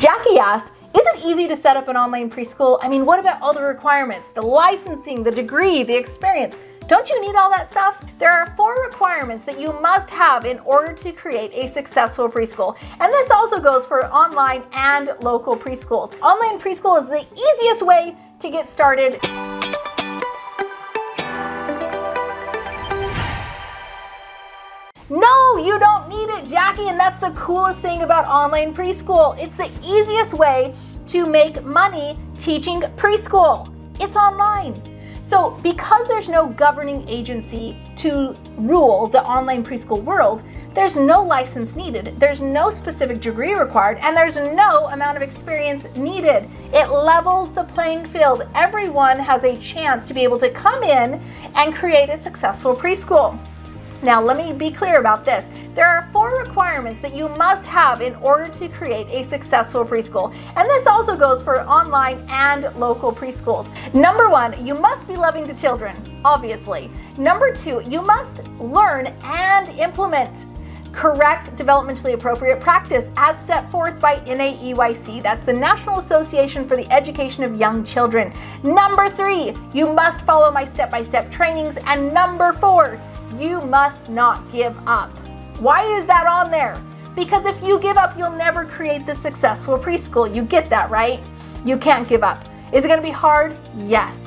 Jackie asked, is it easy to set up an online preschool? I mean, what about all the requirements, the licensing, the degree, the experience? Don't you need all that stuff? There are 4 requirements that you must have in order to create a successful preschool. And this also goes for online and local preschools. Online preschool is the easiest way to get started. No, you don't need it, Jackie, and that's the coolest thing about online preschool. It's the easiest way to make money teaching preschool. It's online. So because there's no governing agency to rule the online preschool world, there's no license needed, there's no specific degree required, and there's no amount of experience needed. It levels the playing field. Everyone has a chance to be able to come in and create a successful preschool. Now, let me be clear about this. There are 4 requirements that you must have in order to create a successful preschool. And this also goes for online and local preschools. Number 1, you must be loving to children, obviously. Number 2, you must learn and implement correct developmentally appropriate practice as set forth by NAEYC. That's the National Association for the Education of Young Children. Number 3, you must follow my step-by-step trainings. And number 4, you must not give up. Why is that on there? Because if you give up, you'll never create the successful preschool. You get that, right? You can't give up. Is it going to be hard? Yes.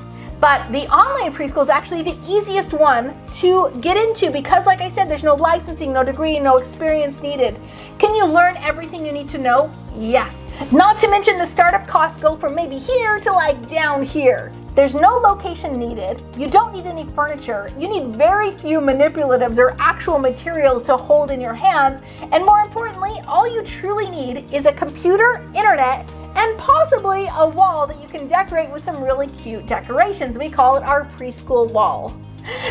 But the online preschool is actually the easiest one to get into because, like I said, there's no licensing, no degree, no experience needed. Can you learn everything you need to know? Yes. Not to mention the startup costs go from maybe here to like down here. There's no location needed. You don't need any furniture. You need very few manipulatives or actual materials to hold in your hands. And more importantly, all you truly need is a computer, internet, and possibly a wall that you can decorate with some really cute decorations. We call it our preschool wall.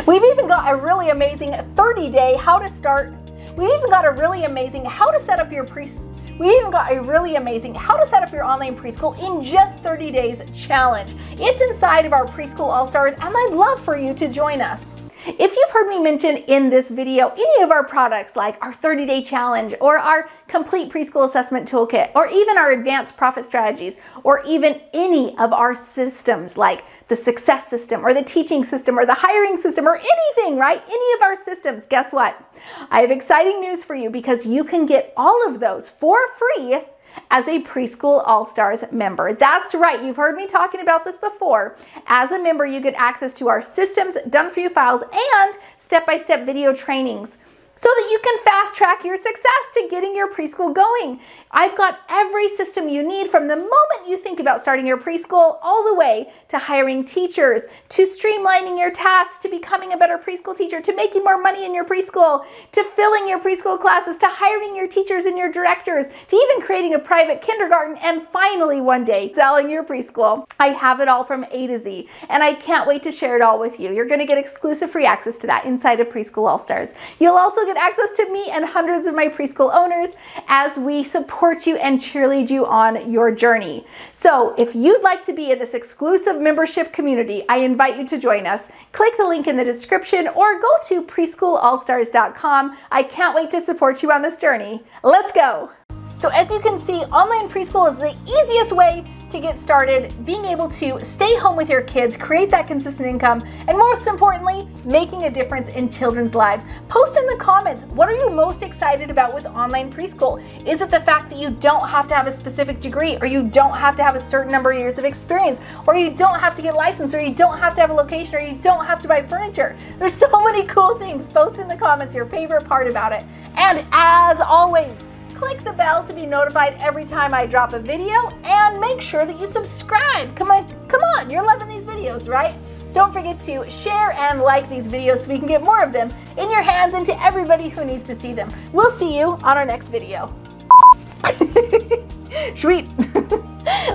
We've even got a really amazing 30-day how to start. We've even got a really amazing how to set up your online preschool in just 30 days challenge. It's inside of our Preschool AllStars, and I'd love for you to join us. If you've heard me mention in this video any of our products like our 30-day challenge or our complete preschool assessment toolkit or even our advanced profit strategies or even any of our systems like the success system or the teaching system or the hiring system or anything, right? Any of our systems, guess what? I have exciting news for you because you can get all of those for free as a Preschool AllStars member. That's right, you've heard me talking about this before. As a member, you get access to our systems, done-for-you files, and step-by-step video trainings so that you can fast track your success to getting your preschool going. I've got every system you need from the moment you think about starting your preschool all the way to hiring teachers, to streamlining your tasks, to becoming a better preschool teacher, to making more money in your preschool, to filling your preschool classes, to hiring your teachers and your directors, to even creating a private kindergarten, and finally one day selling your preschool. I have it all from A to Z, and I can't wait to share it all with you. You're going to get exclusive free access to that inside of Preschool AllStars. You'll also get access to me and hundreds of my preschool owners as we support you and cheerlead you on your journey. So if you'd like to be in this exclusive membership community, I invite you to join us. Click the link in the description or go to preschoolallstars.com. I can't wait to support you on this journey. Let's go. So as you can see, online preschool is the easiest way to get started, being able to stay home with your kids, create that consistent income, and most importantly, making a difference in children's lives. Post in the comments, what are you most excited about with online preschool? Is it the fact that you don't have to have a specific degree, or you don't have to have a certain number of years of experience, or you don't have to get licensed, or you don't have to have a location, or you don't have to buy furniture? There's so many cool things. Post in the comments your favorite part about it. And as always, click the bell to be notified every time I drop a video, and make sure that you subscribe. Come on, you're loving these videos, right? Don't forget to share and like these videos so we can get more of them in your hands and to everybody who needs to see them. We'll see you on our next video. Sweet.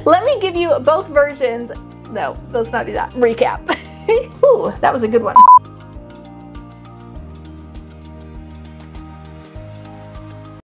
Let me give you both versions. No, let's not do that. Recap. Ooh, that was a good one.